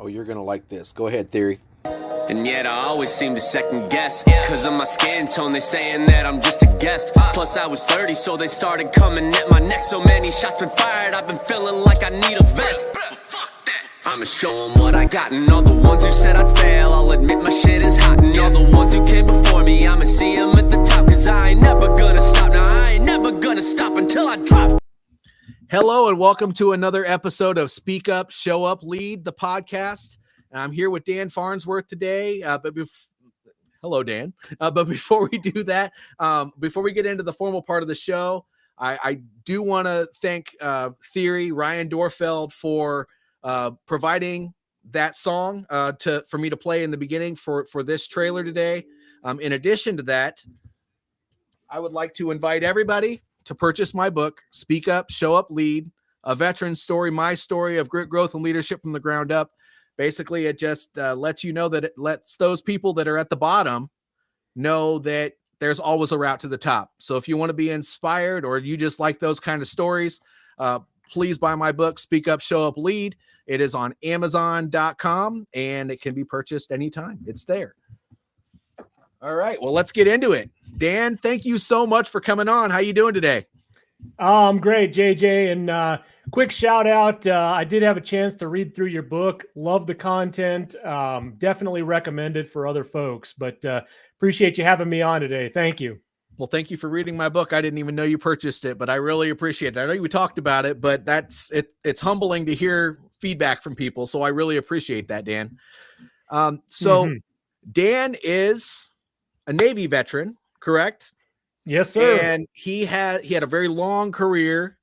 Well, you're going to like this. Go ahead, Theory. And yet I always seem to second guess. Cause of my skin tone, they saying that I'm just a guest. Plus I was 30, so they started coming at my neck. So many shots been fired, I've been feeling like I need a vest. I'ma show them what I got. And all the ones who said I'd fail, I'll admit my shit is hot. And all the ones who came before me, I'ma see them at the top. Cause I ain't never gonna stop. Now I ain't never gonna stop until I drop. Hello and welcome to another episode of Speak Up, Show Up, Lead, the podcast. I'm here with Dan Farnsworth today. Hello, Dan. But before we do that, before we get into the formal part of the show, I do want to thank Theory, Ryan Dorfeld, for providing that song for me to play in the beginning for this trailer today. In addition to that, I would like to invite everybody to purchase my book, Speak Up, Show Up, Lead, A Veteran's Story, My Story of Grit, Growth, and Leadership from the Ground Up. Basically, it just lets you know that it lets those people that are at the bottom know that there's always a route to the top. So if you want to be inspired or you just like those kind of stories, please buy my book, Speak Up, Show Up, Lead. It is on Amazon.com and it can be purchased anytime. It's there. All right, well, let's get into it. Dan, thank you so much for coming on. How you doing today? I'm great, JJ. And quick shout out. I did have a chance to read through your book. Love the content. Definitely recommend it for other folks, but appreciate you having me on today. Thank you. Well, thank you for reading my book. I didn't even know you purchased it, but I really appreciate it. I know we talked about it, but it's humbling to hear feedback from people. So I really appreciate that, Dan. Dan is a Navy veteran, correct? Yes, sir. And he had a very long career.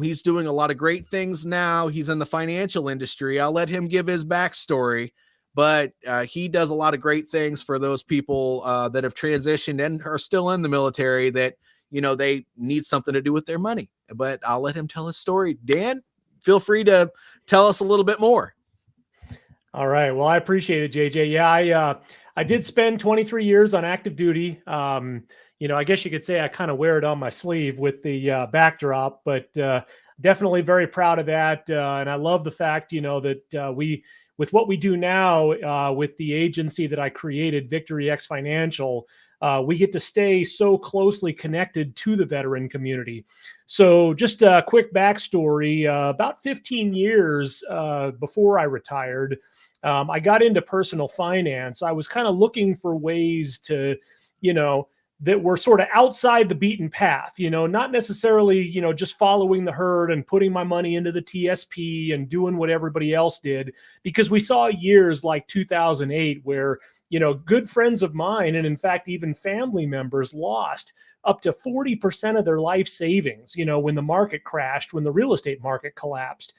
He's doing a lot of great things now. He's in the financial industry. I'll let him give his backstory, but he does a lot of great things for those people that have transitioned and are still in the military that, you know, they need something to do with their money. But I'll let him tell his story. Dan, feel free to tell us a little bit more. All right. Well, I appreciate it, JJ. Yeah, I did spend 23 years on active duty. I guess you could say I kind of wear it on my sleeve with the backdrop, but definitely very proud of that. And I love the fact, that with what we do now with the agency that I created, Victory X Financial, we get to stay so closely connected to the veteran community. So just a quick backstory, about 15 years before I retired, I got into personal finance. I was kind of looking for ways to, that were sort of outside the beaten path, not necessarily, just following the herd and putting my money into the TSP and doing what everybody else did, because we saw years like 2008 where, good friends of mine, and in fact, even family members, lost up to 40% of their life savings, when the market crashed, when the real estate market collapsed.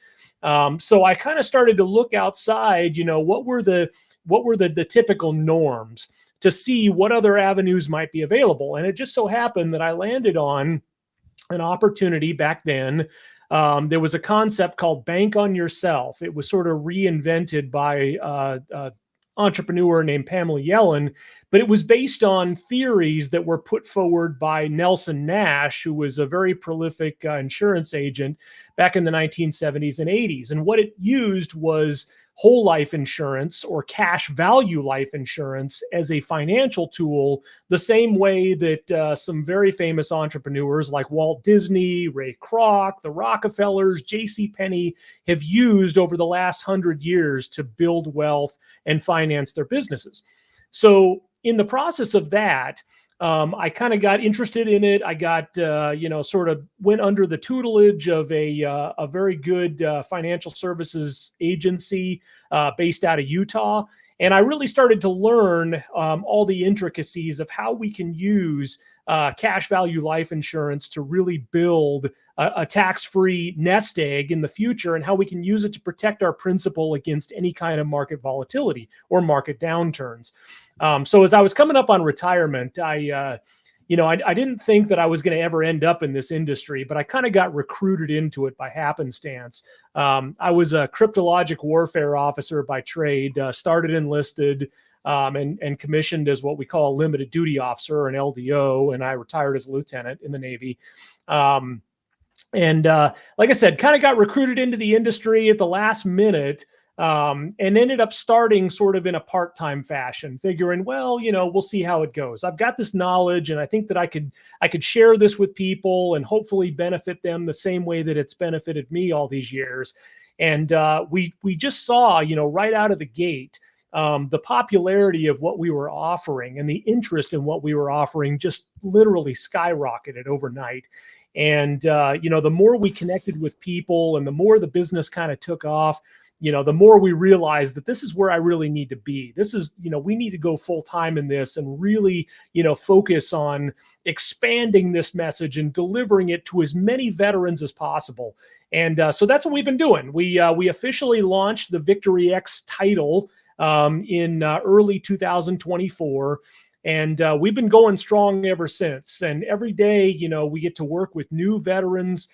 So I kind of started to look outside, what were the typical norms to see what other avenues might be available. And it just so happened that I landed on an opportunity back then. There was a concept called bank on yourself. It was sort of reinvented by entrepreneur named Pamela Yellen, but it was based on theories that were put forward by Nelson Nash, who was a very prolific insurance agent back in the 1970s and 80s. And what it used was whole life insurance or cash value life insurance as a financial tool, the same way that some very famous entrepreneurs like Walt Disney, Ray Kroc, the Rockefellers, J.C. Penney have used over the last 100 years to build wealth and finance their businesses. So in the process of that, I kind of got interested in it. I got, sort of went under the tutelage of a very good financial services agency based out of Utah. And I really started to learn all the intricacies of how we can use cash value life insurance to really build a tax-free nest egg in the future, and how we can use it to protect our principal against any kind of market volatility or market downturns. So as I was coming up on retirement, I didn't think that I was going to ever end up in this industry, but I kind of got recruited into it by happenstance. I was a cryptologic warfare officer by trade, started enlisted, and commissioned as what we call a limited duty officer, or an LDO, and I retired as a lieutenant in the Navy. And like I said, kind of got recruited into the industry at the last minute. and ended up starting sort of in a part-time fashion, figuring, well, we'll see how it goes. I've got this knowledge, and I think that I could share this with people and hopefully benefit them the same way that it's benefited me all these years. And we just saw, right out of the gate, the popularity of what we were offering and the interest in what we were offering just literally skyrocketed overnight. And, the more we connected with people and the more the business kind of took off, the more we realized that this is where I really need to be. This is, we need to go full time in this and really, focus on expanding this message and delivering it to as many veterans as possible. And so that's what we've been doing. We officially launched the Victory X title in early 2024. And we've been going strong ever since. And every day, we get to work with new veterans.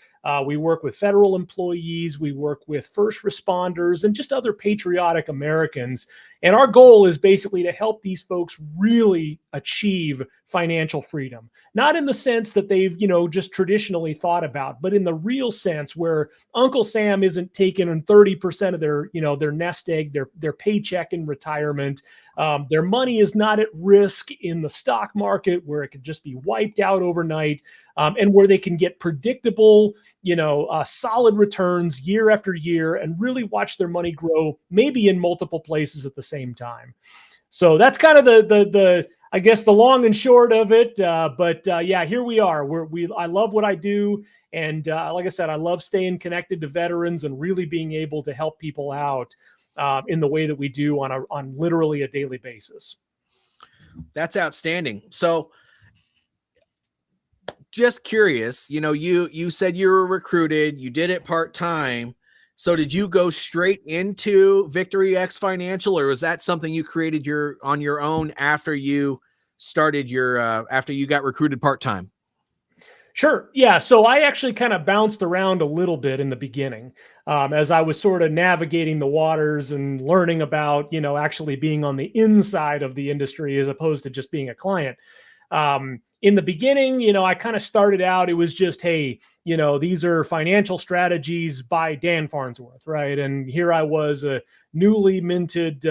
We work with federal employees. We work with first responders and just other patriotic Americans. And our goal is basically to help these folks really achieve financial freedom. Not in the sense that they've, just traditionally thought about, but in the real sense where Uncle Sam isn't taking 30% of their, their nest egg, their paycheck in retirement. Their money is not at risk in the stock market where it could just be wiped out overnight, and where they can get predictable, solid returns year after year and really watch their money grow, maybe in multiple places at the same time. So that's kind of the I guess the long and short of it. But yeah, here we are. I love what I do. And like I said, I love staying connected to veterans and really being able to help people out in the way that we do on literally a daily basis. That's outstanding. So just curious, you said you were recruited, you did it part-time. So did you go straight into Victory X Financial, or was that something you created on your own after you started after you got recruited part-time? Sure. Yeah. So I actually kind of bounced around a little bit in the beginning as I was sort of navigating the waters and learning about, actually being on the inside of the industry as opposed to just being a client. In the beginning, I kind of started out, it was just, hey, these are financial strategies by Dan Farnsworth, right? And here I was, a newly minted,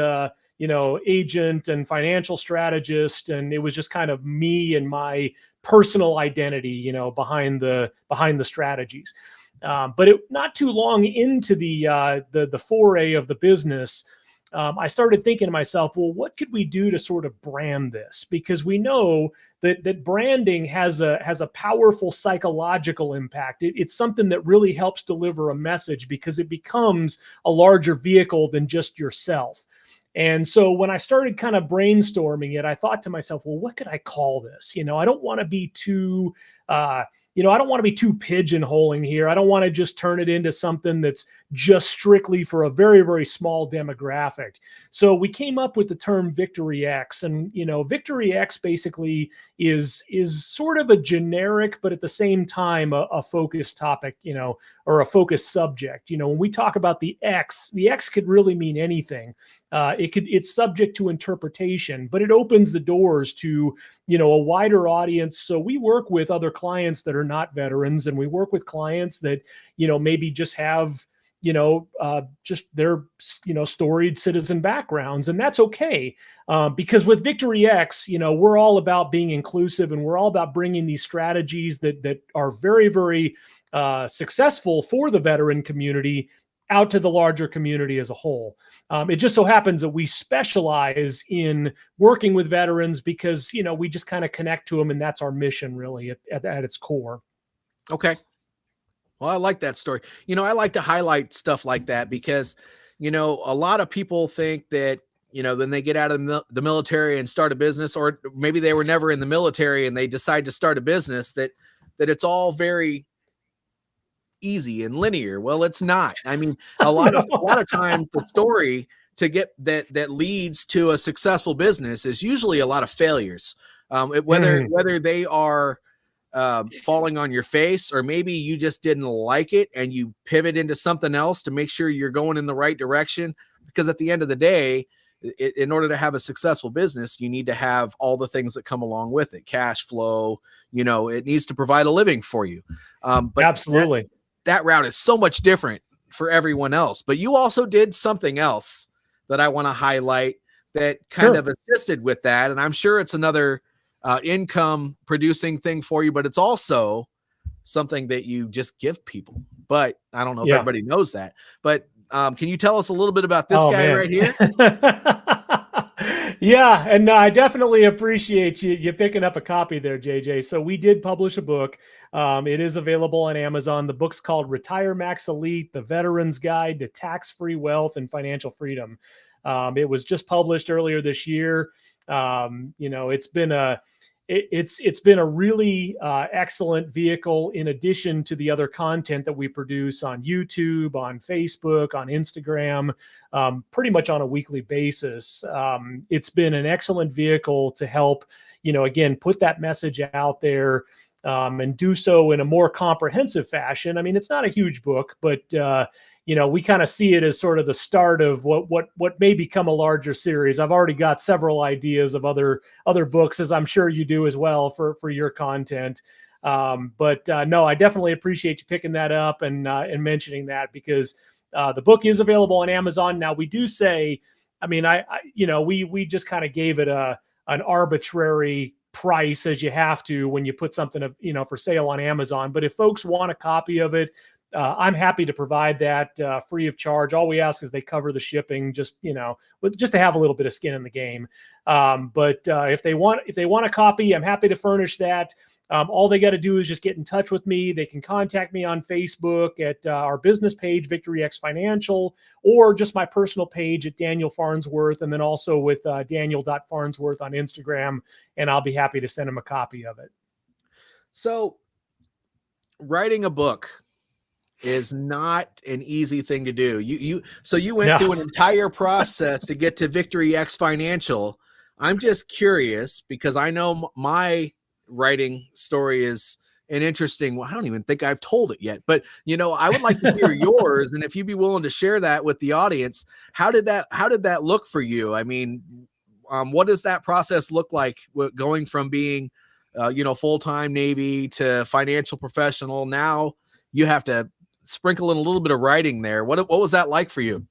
agent and financial strategist. And it was just kind of me and my personal identity, behind the strategies. But not too long into the foray of the business, I started thinking to myself, well, what could we do to sort of brand this? Because we know that branding has a powerful psychological impact. It's something that really helps deliver a message because it becomes a larger vehicle than just yourself. And so when I started kind of brainstorming it, I thought to myself, well, what could I call this? I don't want to be too, I don't want to be too pigeonholing here. I don't want to just turn it into something that's just strictly for a very, very small demographic. So we came up with the term Victory X, and, Victory X basically is sort of a generic, but at the same time, a focused topic, or a focused subject. When we talk about the X could really mean anything. It's subject to interpretation, but it opens the doors to, a wider audience. So we work with other clients that are not veterans, and we work with clients that, maybe just have, just their, storied citizen backgrounds. And that's okay. Because with Victory X, we're all about being inclusive, and we're all about bringing these strategies that are very, very successful for the veteran community out to the larger community as a whole. It just so happens that we specialize in working with veterans because, we just kind of connect to them, and that's our mission really at its core. Okay. Well, I like that story. I like to highlight stuff like that because, a lot of people think that, when they get out of the military and start a business, or maybe they were never in the military and they decide to start a business, that it's all very easy and linear. Well, it's not. I mean, a lot of times the story to get that leads to a successful business is usually a lot of failures. Whether they are falling on your face, or maybe you just didn't like it and you pivot into something else to make sure you're going in the right direction. Because at the end of the day, in order to have a successful business, you need to have all the things that come along with it. Cash flow, it needs to provide a living for you. But absolutely, that route is so much different for everyone else. But you also did something else that I want to highlight that kind of assisted with that. And I'm sure it's another income producing thing for you, but it's also something that you just give people. But I don't know if everybody knows that. But can you tell us a little bit about this guy right here? Yeah, and I definitely appreciate you picking up a copy there, JJ. So we did publish a book. It is available on Amazon. The book's called RETIREMAX ELITE, The Veteran's Guide to Tax-Free Wealth and Financial Freedom. It was just published earlier this year. It's been a really excellent vehicle in addition to the other content that we produce on YouTube, on Facebook, on Instagram, pretty much on a weekly basis. It's been an excellent vehicle to help, again, put that message out there and do so in a more comprehensive fashion. I mean, it's not a huge book, but we kind of see it as sort of the start of what may become a larger series. I've already got several ideas of other books, as I'm sure you do as well for your content. No, I definitely appreciate you picking that up and mentioning that, because the book is available on Amazon. Now, we do say, I mean, we just kind of gave it an arbitrary price, as you have to when you put something for sale on Amazon. But if folks want a copy of it, I'm happy to provide that free of charge. All we ask is they cover the shipping, just to have a little bit of skin in the game. But if they want a copy, I'm happy to furnish that. All they got to do is just get in touch with me. They can contact me on Facebook at our business page, Victory X Financial, or just my personal page at Daniel Farnsworth, and then also with Daniel.Farnsworth on Instagram, and I'll be happy to send them a copy of it. So writing a book is not an easy thing to do. You went through an entire process to get to Victory X Financial. I'm just curious, because I know my writing story is an interesting one. I don't even think I've told it yet, but I would like to hear yours. And if you'd be willing to share that with the audience, how did that look for you? I mean, what does that process look like going from being, full-time Navy to financial professional? Now you have to sprinkle in a little bit of writing there. What was that like for you?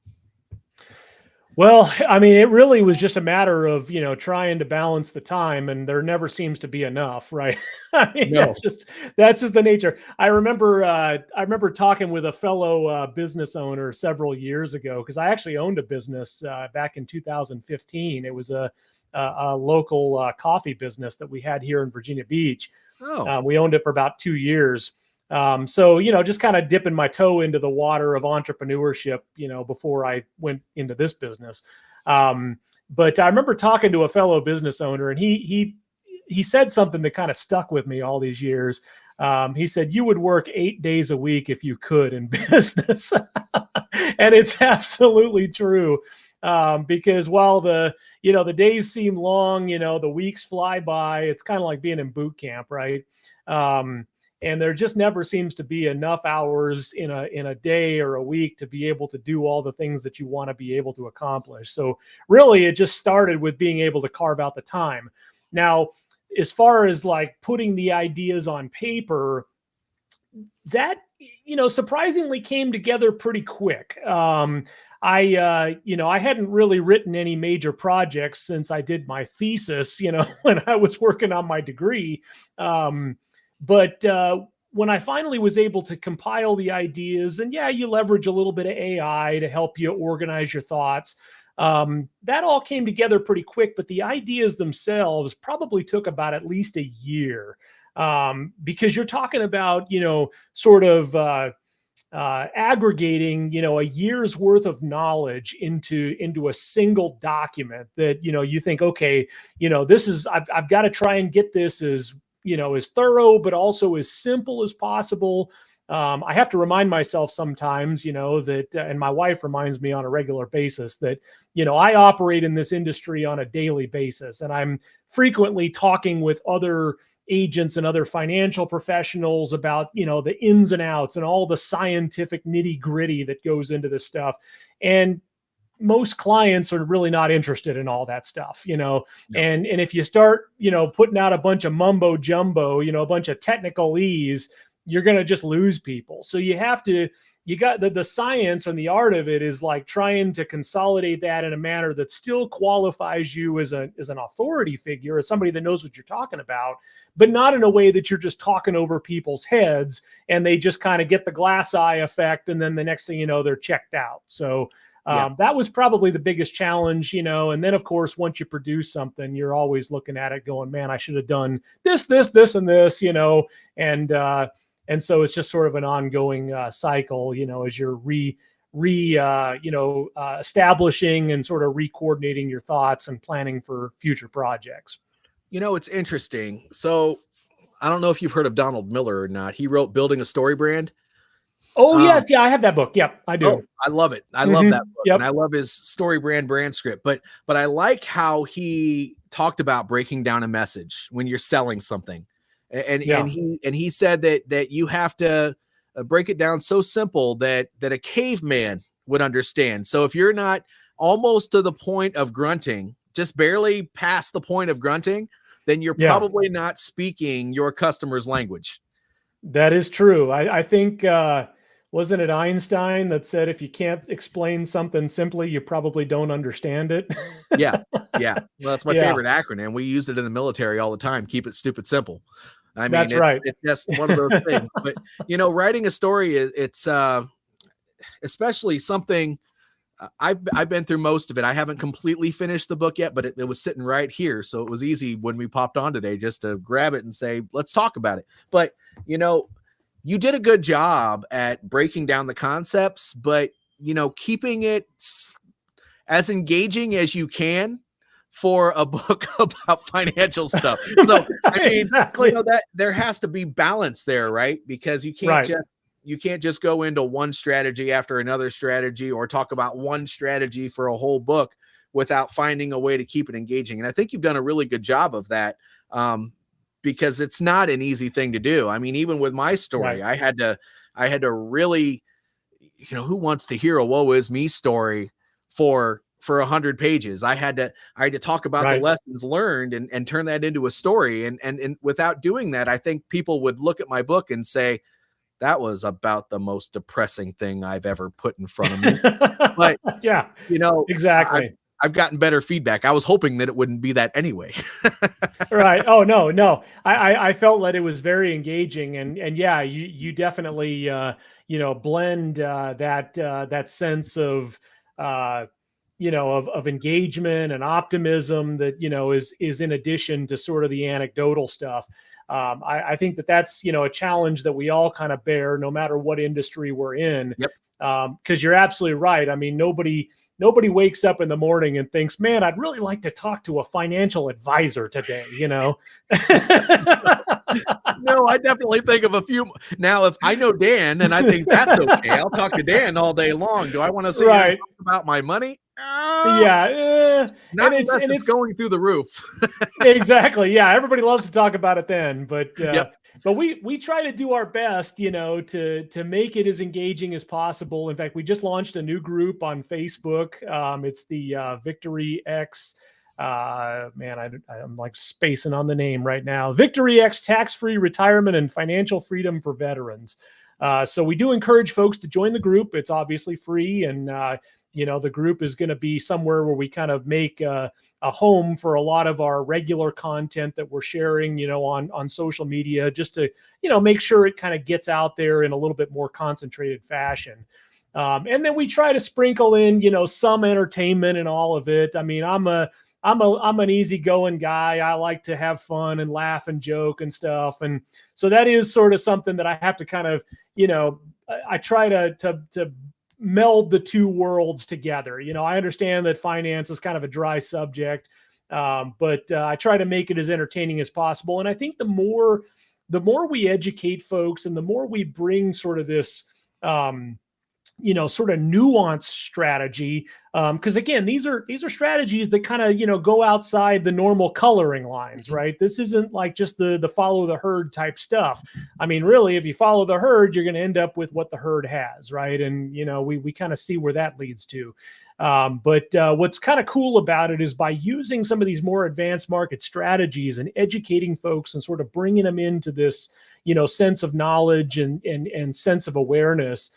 Well, I mean, it really was just a matter of, trying to balance the time, and there never seems to be enough, right? I mean, that's just the nature. I remember talking with a fellow business owner several years ago, because I actually owned a business back in 2015. It was a local coffee business that we had here in Virginia Beach. We owned it for about 2 years. So, just kind of dipping my toe into the water of entrepreneurship, before I went into this business. But I remember talking to a fellow business owner, and he said something that kind of stuck with me all these years. He said, you would work 8 days a week if you could in business. And it's absolutely true. Because while the days seem long, the weeks fly by, it's kind of like being in boot camp, right? And there just never seems to be enough hours in a day or a week to be able to do all the things that you want to be able to accomplish. So really, it just started with being able to carve out the time. Now, as far as like putting the ideas on paper, that, surprisingly came together pretty quick. I hadn't really written any major projects since I did my thesis, when I was working on my degree. But when I finally was able to compile the ideas, and you leverage a little bit of AI to help you organize your thoughts, that all came together pretty quick. But the ideas themselves probably took about at least a year, because you're talking about, sort of aggregating, a year's worth of knowledge into a single document that, you think, okay, I've got to try and get this as thorough, but also as simple as possible. I have to remind myself sometimes, that, and my wife reminds me on a regular basis that, I operate in this industry on a daily basis, and I'm frequently talking with other agents and other financial professionals about, the ins and outs and all the scientific nitty gritty that goes into this stuff. And most clients are really not interested in all that stuff, and if you start, putting out a bunch of mumbo jumbo, a bunch of technicalese, you're going to just lose people. So you have to, you got the science and the art of it is like trying to consolidate that in a manner that still qualifies you as an authority figure, as somebody that knows what you're talking about, but not in a way that you're just talking over people's heads and they just kind of get the glass eye effect. And then the next thing you know, they're checked out. So that was probably the biggest challenge, and then of course, once you produce something, you're always looking at it going, man, I should have done this, and this, and so it's just sort of an ongoing cycle, as you're establishing and sort of re-coordinating your thoughts and planning for future projects. It's interesting. So I don't know if you've heard of Donald Miller or not. He wrote Building a Story Brand. Oh, yes. Yeah, I have that book. Yep, I do. Oh, I love it. I love that book. Yep. And I love his story brand script. But I like how he talked about breaking down a message when you're selling something. And he said that you have to break it down so simple that a caveman would understand. So if you're not almost to the point of grunting, just barely past the point of grunting, then you're probably not speaking your customer's language. That is true. I think, wasn't it Einstein that said, if you can't explain something simply, you probably don't understand it? Yeah. Well, that's my favorite acronym. We used it in the military all the time. Keep it stupid simple. I mean, that's right. It's just one of those things. But, writing a story, it's especially something I've been through most of it. I haven't completely finished the book yet, but it was sitting right here. So it was easy when we popped on today just to grab it and say, let's talk about it. But, you did a good job at breaking down the concepts, but, keeping it as engaging as you can for a book about financial stuff. So, I mean, exactly. That there has to be balance there, right? Because you can't just go into one strategy after another strategy or talk about one strategy for a whole book without finding a way to keep it engaging. And I think you've done a really good job of that. Because it's not an easy thing to do. I mean, even with my story, I had to really, who wants to hear a woe is me story for 100 pages? I had to talk about the lessons learned and turn that into a story. And without doing that, I think people would look at my book and say, that was about the most depressing thing I've ever put in front of me. But exactly. I've gotten better feedback. I was hoping that it wouldn't be that anyway. Right. Oh, no. I felt that it was very engaging and you definitely, blend that sense of, of engagement and optimism that, is in addition to sort of the anecdotal stuff. I think that's, a challenge that we all kind of bear no matter what industry we're in. Yep. Because you're absolutely right. I mean, nobody wakes up in the morning and thinks, man, I'd really like to talk to a financial advisor today, No, I definitely think of a few. Now, if I know Dan, then I think that's okay. I'll talk to Dan all day long. Do I want to see talk about my money? Not and it's going through the roof. Exactly. Yeah. Everybody loves to talk about it then, but But we try to do our best, to make it as engaging as possible. In fact, we just launched a new group on Facebook. It's the Victory X. I'm like spacing on the name right now. Victory X Tax-Free Retirement and Financial Freedom for Veterans. So we do encourage folks to join the group. It's obviously free, and the group is going to be somewhere where we kind of make a home for a lot of our regular content that we're sharing, on social media, just to, make sure it kind of gets out there in a little bit more concentrated fashion. And then we try to sprinkle in, some entertainment and all of it. I mean, I'm an easygoing guy. I like to have fun and laugh and joke and stuff. And so that is sort of something that I have to kind of, I try to meld the two worlds together. I understand that finance is kind of a dry subject, but I try to make it as entertaining as possible. And I think the more we educate folks and the more we bring sort of this, sort of nuanced strategy. Because again, these are strategies that kind of, go outside the normal coloring lines, right? This isn't like just the follow the herd type stuff. I mean, really, if you follow the herd, you're going to end up with what the herd has, right? And, we kind of see where that leads to. But what's kind of cool about it is by using some of these more advanced market strategies and educating folks and sort of bringing them into this, sense of knowledge and sense of awareness,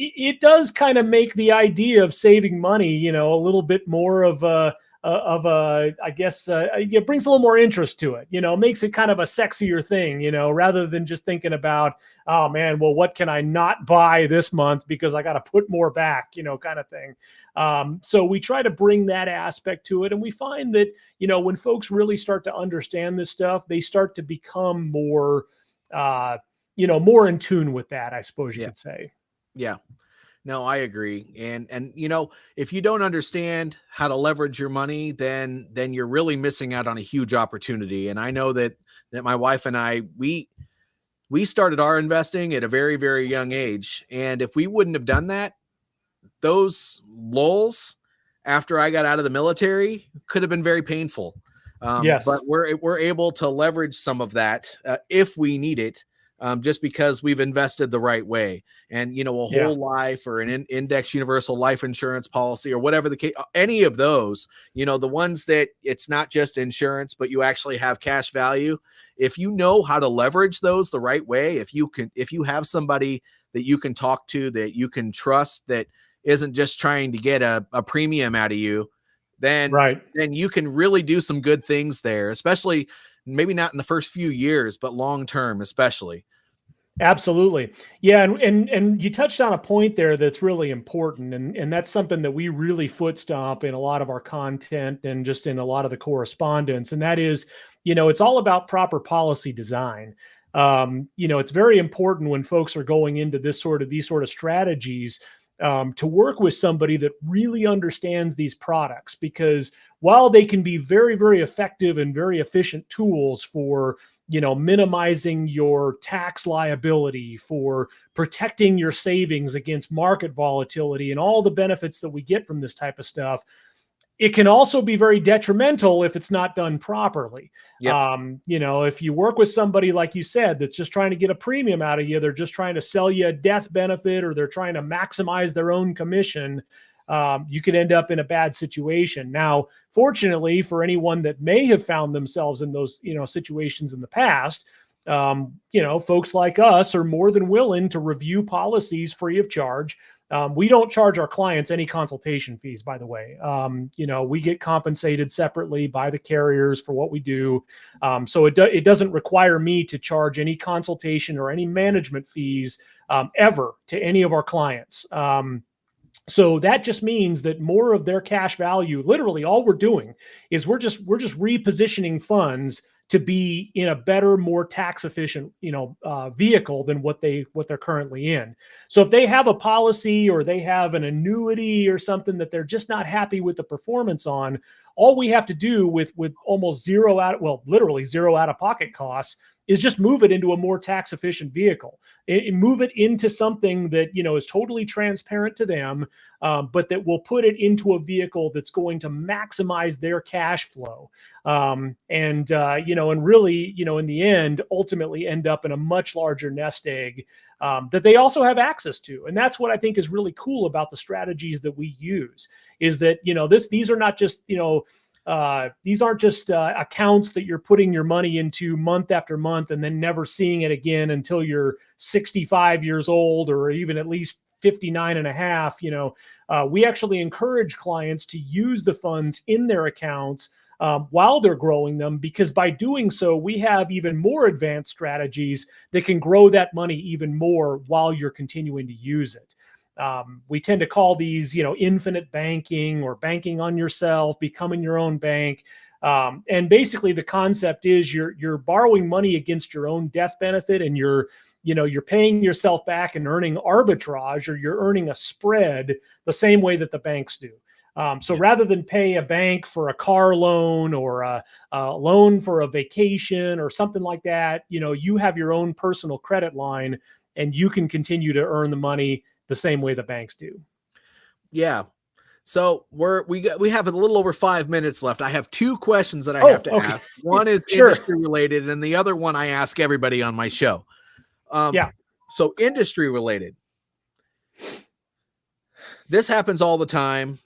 it does kind of make the idea of saving money, a little bit more of I guess, it brings a little more interest to it, makes it kind of a sexier thing, rather than just thinking about, oh man, well, what can I not buy this month because I got to put more back, kind of thing. So we try to bring that aspect to it. And we find that, when folks really start to understand this stuff, they start to become more, more in tune with that, I suppose you could say. Yeah. No, I agree. And if you don't understand how to leverage your money, then you're really missing out on a huge opportunity. And I know that my wife and I, we started our investing at a very, very young age. And if we wouldn't have done that, those lulls after I got out of the military could have been very painful. Yes. But we're able to leverage some of that if we need it. Just because we've invested the right way, and a whole life or an index universal life insurance policy or whatever the case, any of those, the ones that it's not just insurance, but you actually have cash value. If you know how to leverage those the right way, if you have somebody that you can talk to, that you can trust, that isn't just trying to get a premium out of you, then you can really do some good things there, especially maybe not in the first few years, but long-term, especially. Absolutely. Yeah. And you touched on a point there that's really important. And that's something that we really foot stomp in a lot of our content and just in a lot of the correspondence. And that is, it's all about proper policy design. It's very important when folks are going into these sort of strategies, to work with somebody that really understands these products, because while they can be very, very effective and very efficient tools for, minimizing your tax liability, for protecting your savings against market volatility and all the benefits that we get from this type of stuff, it can also be very detrimental if it's not done properly. Yep. If you work with somebody, like you said, that's just trying to get a premium out of you, they're just trying to sell you a death benefit, or they're trying to maximize their own commission, you could end up in a bad situation. Now, fortunately, for anyone that may have found themselves in those, situations in the past, folks like us are more than willing to review policies free of charge. We don't charge our clients any consultation fees, by the way. We get compensated separately by the carriers for what we do. So it doesn't require me to charge any consultation or any management fees ever to any of our clients. So that just means that more of their cash value, literally all we're doing is we're just repositioning funds to be in a better, more tax efficient, vehicle than what they're currently in. So if they have a policy or they have an annuity or something that they're just not happy with the performance on, all we have to do with almost literally zero out of pocket costs is just move it into a more tax efficient vehicle. Move it into something that, is totally transparent to them, but that will put it into a vehicle that's going to maximize their cash flow. And really, in the end, ultimately end up in a much larger nest egg that they also have access to. And that's what I think is really cool about the strategies that we use, is that, these are not just, these aren't just accounts that you're putting your money into month after month and then never seeing it again until you're 65 years old, or even at least 59 and a half. We actually encourage clients to use the funds in their accounts while they're growing them, because by doing so, we have even more advanced strategies that can grow that money even more while you're continuing to use it. We tend to call these, infinite banking, or banking on yourself, becoming your own bank. And basically the concept is you're borrowing money against your own death benefit, and you're paying yourself back and earning arbitrage, or you're earning a spread the same way that the banks do. So rather than pay a bank for a car loan or a loan for a vacation or something like that, you have your own personal credit line, and you can continue to earn the money the same way the banks do. Yeah. So we have a little over 5 minutes left. I have two questions that I have to ask. One is industry related, and the other one I ask everybody on my show. So industry related. This happens all the time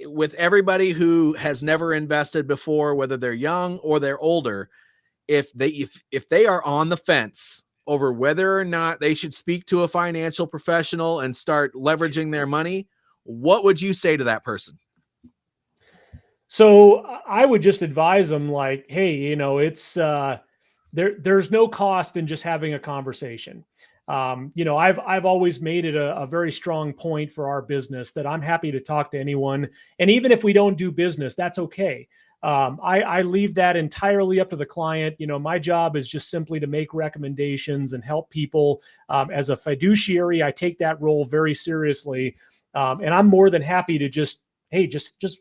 with everybody who has never invested before, whether they're young or they're older. If they are on the fence over whether or not they should speak to a financial professional and start leveraging their money, what would you say to that person? So I would just advise them like, hey, it's there's no cost in just having a conversation. I've always made it a very strong point for our business that I'm happy to talk to anyone. And even if we don't do business, that's okay. I leave that entirely up to the client. My job is just simply to make recommendations and help people. As a fiduciary, I take that role very seriously. And I'm more than happy to hey,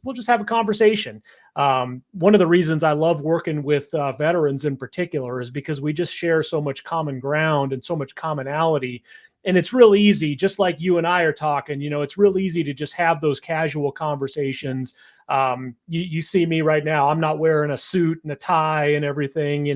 we'll just have a conversation. One of the reasons I love working with veterans in particular is because we just share so much common ground and so much commonality. And it's real easy, just like you and I are talking, it's real easy to just have those casual conversations. You see me right now, I'm not wearing a suit and a tie and everything,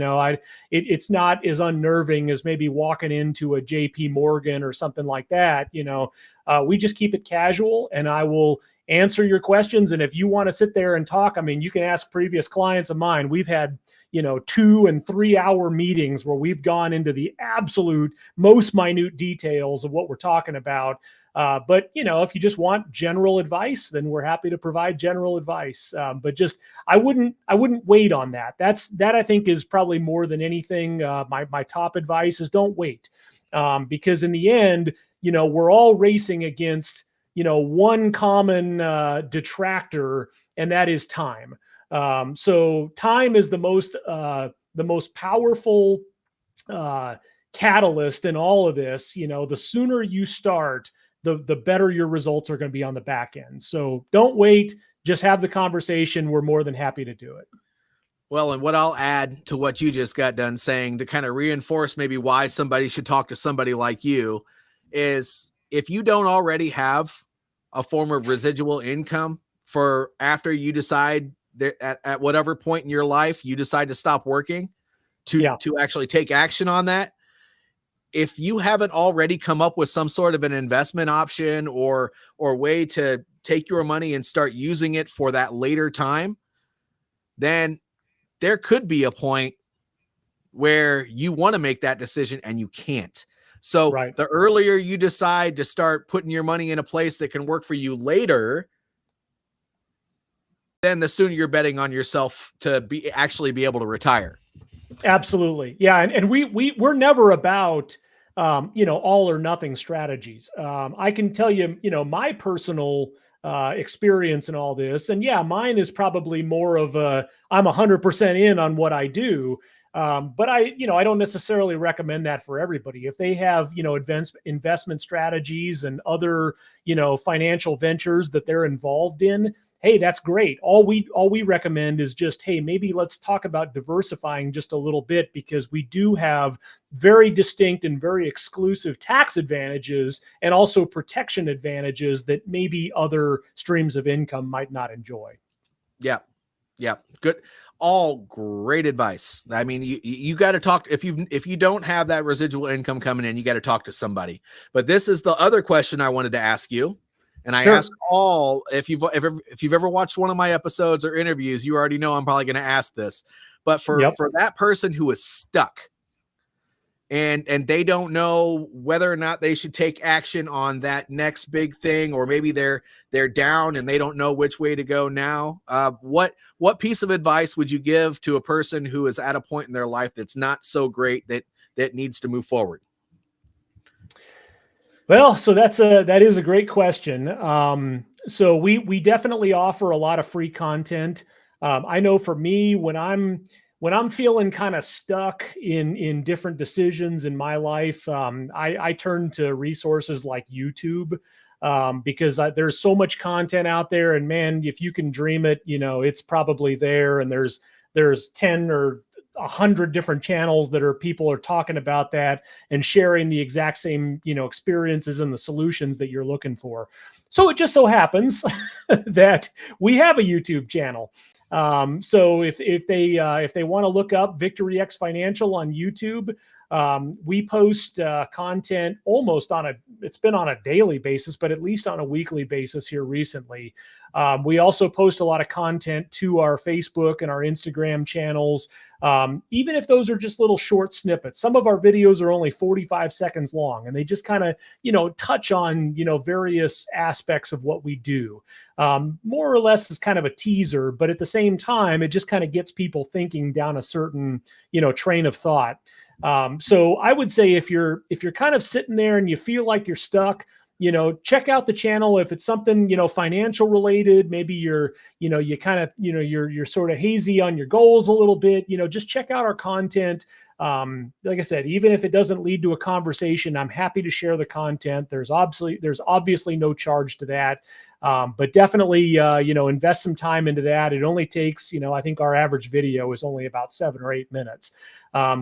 it's not as unnerving as maybe walking into a JP Morgan or something like that. We just keep it casual, and I will answer your questions. And if you want to sit there and talk, you can ask previous clients of mine. We've had 2 and 3 hour meetings where we've gone into the absolute most minute details of what we're talking about. But if you just want general advice, then we're happy to provide general advice. But I wouldn't wait on that. That I think is probably more than anything. My top advice is don't wait, because in the end, we're all racing against one common detractor, and that is time. So time is the most powerful catalyst in all of this. The sooner you start, the better your results are going to be on the back end. So don't wait, just have the conversation. We're more than happy to do it. Well, and what I'll add to what you just got done saying to kind of reinforce maybe why somebody should talk to somebody like you is, if you don't already have a form of residual income for after you decide that at whatever point in your life you decide to stop working to actually take action on that. If you haven't already come up with some sort of an investment option or way to take your money and start using it for that later time, then there could be a point where you want to make that decision and you can't. So the earlier you decide to start putting your money in a place that can work for you later, then the sooner you're betting on yourself to actually be able to retire. Absolutely. Yeah. And we're never about, all or nothing strategies. I can tell you, my personal experience in all this, and mine is probably more of I'm 100% in on what I do. But I don't necessarily recommend that for everybody. If they have, investment strategies and other, financial ventures that they're involved in, hey, that's great. All we recommend is just, hey, maybe let's talk about diversifying just a little bit, because we do have very distinct and very exclusive tax advantages and also protection advantages that maybe other streams of income might not enjoy. Yeah. Yeah. Good. All great advice. I mean, you got to talk, if you don't have that residual income coming in, you got to talk to somebody. But this is the other question I wanted to ask you. And I ask all, if you've ever watched one of my episodes or interviews, you already know I'm probably going to ask this. But for that person who is stuck and they don't know whether or not they should take action on that next big thing, or maybe they're down and they don't know which way to go now, what piece of advice would you give to a person who is at a point in their life that's not so great that needs to move forward? Well, so that is a great question. So we definitely offer a lot of free content. I know for me, when I'm feeling kind of stuck in different decisions in my life, I turn to resources like YouTube, because there's so much content out there, and man, if you can dream it, it's probably there. And there's 10 or 100 different channels that people are talking about that and sharing the exact same, experiences and the solutions that you're looking for. So it just so happens that we have a YouTube channel. So if they want to look up Victory X Financial on YouTube, We post content almost it's been on a daily basis, but at least on a weekly basis here recently. We also post a lot of content to our Facebook and our Instagram channels, even if those are just little short snippets. Some of our videos are only 45 seconds long, and they just kind of, touch on, various aspects of what we do. More or less as kind of a teaser, but at the same time, it just kind of gets people thinking down a certain, train of thought. So I would say if you're kind of sitting there and you feel like you're stuck, check out the channel. If it's something, financial related, maybe you're sort of hazy on your goals a little bit, just check out our content. Like I said, even if it doesn't lead to a conversation, I'm happy to share the content. There's obviously no charge to that. But definitely, invest some time into that. It only takes, I think our average video is only about 7 or 8 minutes.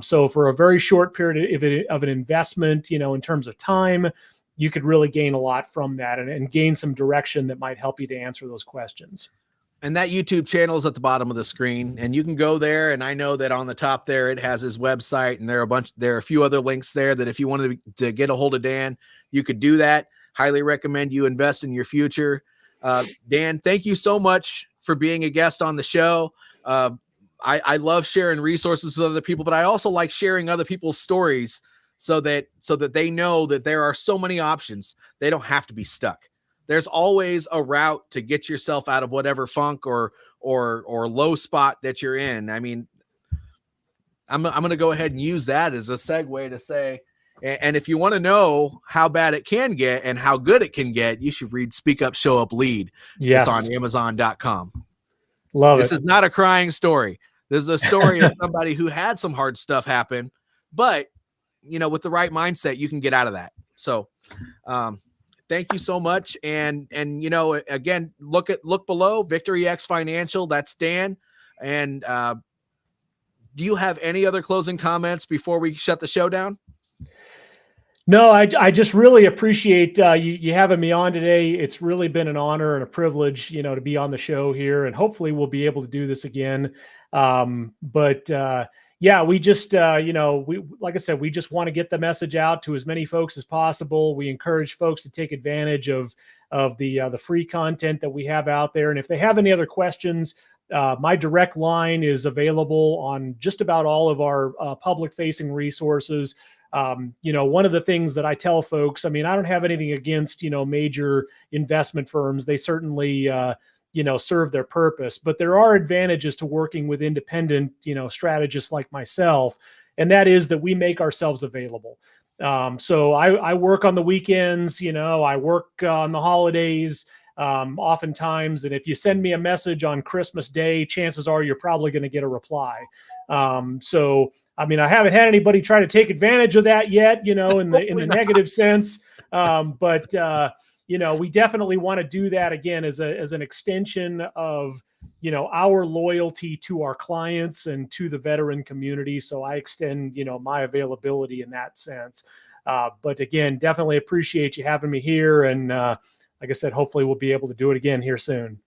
So for a very short period of an investment, in terms of time, you could really gain a lot from that and gain some direction that might help you to answer those questions. And that YouTube channel is at the bottom of the screen, and you can go there. And I know that on the top there, it has his website, and there are a few other links there that if you wanted to get a hold of Dan, you could do that. Highly recommend you invest in your future. Dan, thank you so much for being a guest on the show. I love sharing resources with other people, but I also like sharing other people's stories so that they know that there are so many options. They don't have to be stuck. There's always a route to get yourself out of whatever funk or low spot that you're in. I mean, I'm going to go ahead and use that as a segue to say, and if you want to know how bad it can get and how good it can get, you should read Speak Up, Show Up, Lead. Yes. It's on Amazon.com. Love it. This is not a crying story. This is a story of somebody who had some hard stuff happen, but with the right mindset, you can get out of that. So, thank you so much. And again, look below Victory X Financial. That's Dan. And do you have any other closing comments before we shut the show down? No, I just really appreciate you having me on today. It's really been an honor and a privilege, to be on the show here, and hopefully we'll be able to do this again. Yeah, we just, like I said, we just want to get the message out to as many folks as possible. We encourage folks to take advantage of the free content that we have out there. And if they have any other questions, my direct line is available on just about all of our public-facing resources. One of the things that I tell folks, I mean, I don't have anything against, major investment firms. They certainly, serve their purpose, but there are advantages to working with independent, strategists like myself. And that is that we make ourselves available. So I work on the weekends, I work on the holidays, oftentimes. And if you send me a message on Christmas Day, chances are you're probably going to get a reply. So, I mean, I haven't had anybody try to take advantage of that yet, in the negative sense. We definitely want to do that again as an extension of, our loyalty to our clients and to the veteran community. So I extend, my availability in that sense. But again, definitely appreciate you having me here. And like I said, hopefully we'll be able to do it again here soon.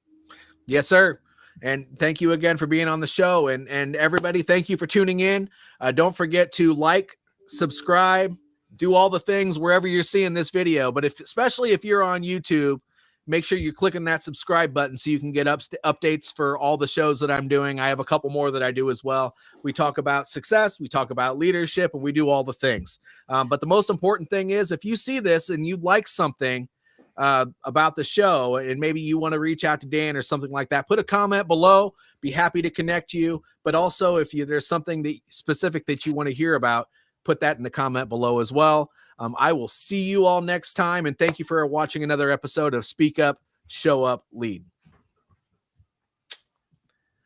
Yes, sir. And thank you again for being on the show. And everybody, thank you for tuning in. Don't forget to like, subscribe, do all the things wherever you're seeing this video. But especially if you're on YouTube, make sure you're clicking that subscribe button so you can get updates for all the shows that I'm doing. I have a couple more that I do as well. We talk about success, we talk about leadership, and we do all the things. But the most important thing is if you see this and you like something about the show, and maybe you want to reach out to Dan or something like that, put a comment below. Be happy to connect you. But also, if there's something specific that you want to hear about, put that in the comment below as well. I will see you all next time, and thank you for watching another episode of Speak Up, Show Up, Lead.